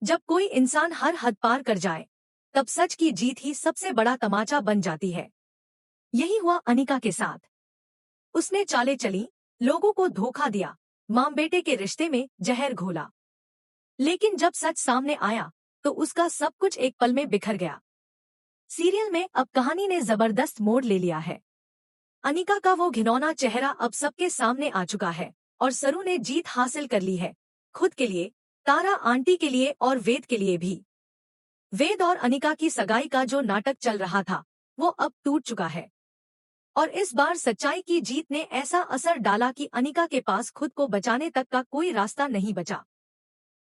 जब कोई इंसान हर हद पार कर जाए, तब सच की जीत ही सबसे बड़ा तमाचा बन जाती है। यही हुआ अनिका के साथ। उसने चालें चली, लोगों को धोखा दिया, मां बेटे के रिश्ते में जहर घोला। लेकिन जब सच सामने आया, तो उसका सब कुछ एक पल में बिखर गया। सीरियल में अब कहानी ने जबरदस्त मोड़ ले लिया है। अनिका का वो घिनौना चेहरा अब सबके सामने आ चुका है और सरू ने जीत हासिल कर ली है, खुद के लिए, तारा आंटी के लिए और वेद के लिए भी। वेद और अनिका की सगाई का जो नाटक चल रहा था, वो अब टूट चुका है। और इस बार सच्चाई की जीत ने ऐसा असर डाला कि अनिका के पास खुद को बचाने तक का कोई रास्ता नहीं बचा।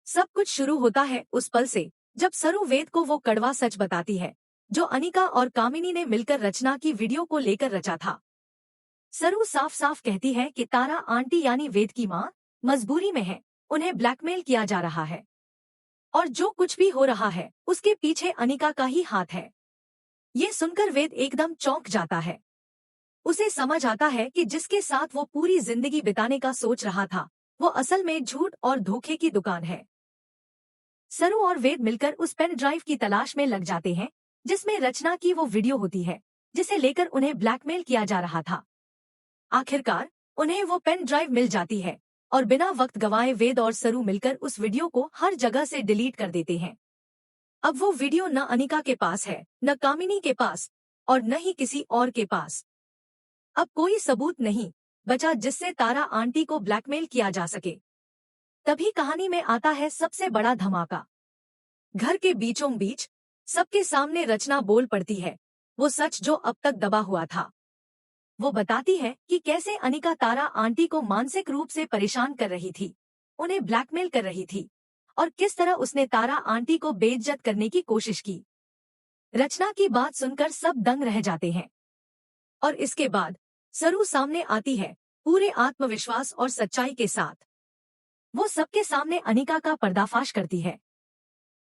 सब कुछ शुरू होता है उस पल से, जब सरू वेद को वो कड़वा सच बताती है, जो अनिका और कामिनी ने मिलकर रचना की वीडियो को लेकर रचा था। सरू साफ साफ कहती है कि तारा आंटी यानी वेद की माँ मजबूरी में है, उन्हें ब्लैकमेल किया जा रहा है। और जो कुछ भी हो रहा है, उसके पीछे अनिका का ही हाथ है। ये सुनकर वेद एकदम चौंक जाता है। उसे समझ आता है कि जिसके साथ वो पूरी जिंदगी बिताने का सोच रहा था, वो असल में झूठ और धोखे की दुकान है। सरू और वेद मिलकर उस पेन ड्राइव की तलाश में लग जाते हैं, जिसमें रचना की वो वीडियो होती है, जिसे लेकर उन्हें ब्लैकमेल किया जा रहा था। आखिरकार उन्हें वो पेन ड्राइव मिल जाती है और बिना वक्त गंवाए वेद और सरू मिलकर उस वीडियो को हर जगह से डिलीट कर देते हैं। अब वो वीडियो न अनिका के पास है, न कामिनी के पास, और न ही किसी और के पास। अब कोई सबूत नहीं बचा जिससे तारा आंटी को ब्लैकमेल किया जा सके। तभी कहानी में आता है सबसे बड़ा धमाका। घर के बीचों बीच सबके सामने रचना बोल पड़ती है, वो सच जो अब तक दबा हुआ था। वो बताती है कि कैसे अनिका तारा आंटी को मानसिक रूप से परेशान कर रही थी, उन्हें ब्लैकमेल कर रही थी, और किस तरह उसने तारा आंटी को बेइज्जत करने की कोशिश की। रचना की बात सुनकर सब दंग रह जाते हैं। और इसके बाद सरू सामने आती है, पूरे आत्मविश्वास और सच्चाई के साथ। वो सबके सामने अनिका का पर्दाफाश करती है।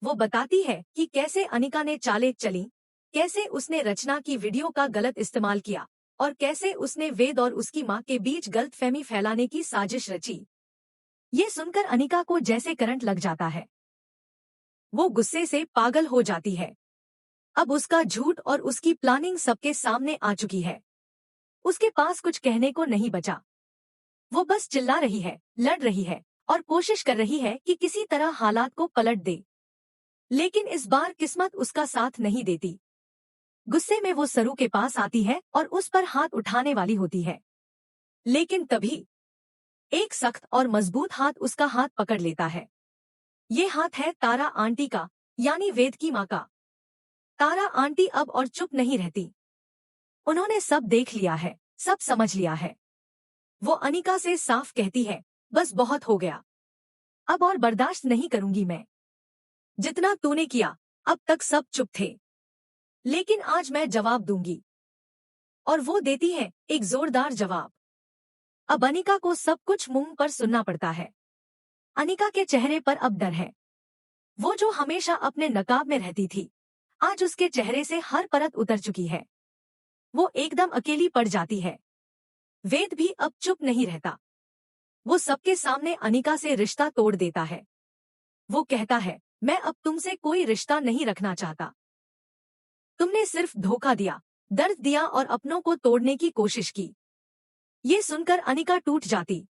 वो बताती है कि कैसे अनिका ने चालें चली, कैसे उसने रचना की वीडियो का गलत इस्तेमाल किया, और कैसे उसने वेद और उसकी मां के बीच गलतफहमी फैलाने की साजिश रची। ये सुनकर अनिका को जैसे करंट लग जाता है। वो गुस्से से पागल हो जाती है। अब उसका झूठ और उसकी प्लानिंग सबके सामने आ चुकी है। उसके पास कुछ कहने को नहीं बचा। वो बस चिल्ला रही है, लड़ रही है, और कोशिश कर रही है कि किसी तरह हालात को पलट दे। लेकिन इस बार किस्मत उसका साथ नहीं देती। गुस्से में वो सरू के पास आती है और उस पर हाथ उठाने वाली होती है। लेकिन तभी एक सख्त और मजबूत हाथ उसका हाथ पकड़ लेता है। ये हाथ है तारा आंटी का, यानी वेद की मां का। तारा आंटी अब और चुप नहीं रहती। उन्होंने सब देख लिया है, सब समझ लिया है। वो अनिका से साफ कहती है, बस बहुत हो गया, अब और बर्दाश्त नहीं करूंगी मैं। जितना तूने किया, अब तक सब चुप थे, लेकिन आज मैं जवाब दूंगी। और वो देती है एक जोरदार जवाब। अब अनिका को सब कुछ मुंह पर सुनना पड़ता है। अनिका के चेहरे पर अब डर है। वो जो हमेशा अपने नकाब में रहती थी, आज उसके चेहरे से हर परत उतर चुकी है। वो एकदम अकेली पड़ जाती है। वेद भी अब चुप नहीं रहता। वो सबके सामने अनिका से रिश्ता तोड़ देता है। वो कहता है, मैं अब तुमसे कोई रिश्ता नहीं रखना चाहता। तुमने सिर्फ धोखा दिया, दर्द दिया और अपनों को तोड़ने की कोशिश की। ये सुनकर अनिका टूट जाती,